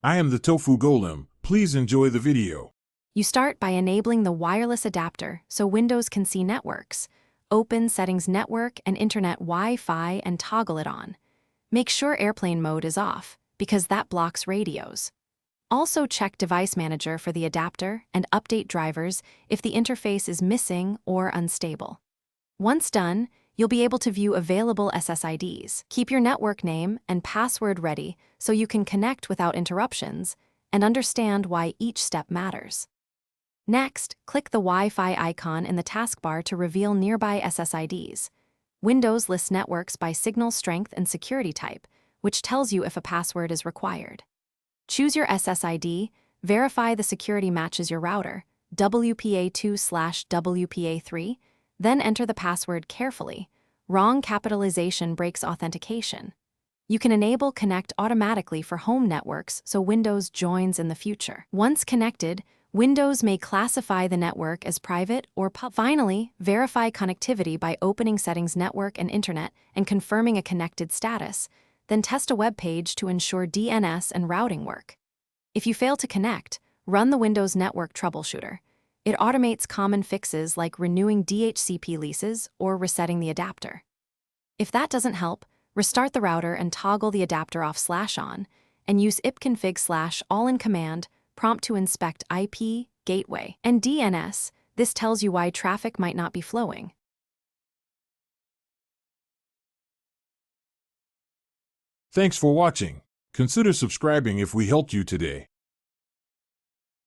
I am the Tofu Golem. Please enjoy the video. You start by enabling the wireless adapter so Windows can see networks. Open Settings Network and Internet Wi-Fi and toggle it on. Make sure airplane mode is off, because that blocks radios. Also check Device Manager for the adapter and update drivers if the interface is missing or unstable. Once done, you'll be able to view available SSIDs. Keep your network name and password ready so you can connect without interruptions and understand why each step matters. Next, click the Wi-Fi icon in the taskbar to reveal nearby SSIDs. Windows lists networks by signal strength and security type, which tells you if a password is required. Choose your SSID, verify the security matches your router, WPA2/WPA3, then enter the password carefully. Wrong capitalization breaks authentication. You can enable Connect automatically for home networks so Windows joins in the future. Once connected, Windows may classify the network as private or public. Finally, verify connectivity by opening Settings Network and Internet and confirming a connected status. Then test a web page to ensure DNS and routing work. If you fail to connect, run the Windows Network Troubleshooter. It automates common fixes like renewing DHCP leases or resetting the adapter. If that doesn't help, restart the router and toggle the adapter off/on, and use ipconfig/all in command prompt to inspect IP, gateway, and DNS. This tells you why traffic might not be flowing. Thanks for watching. Consider subscribing if we helped you today.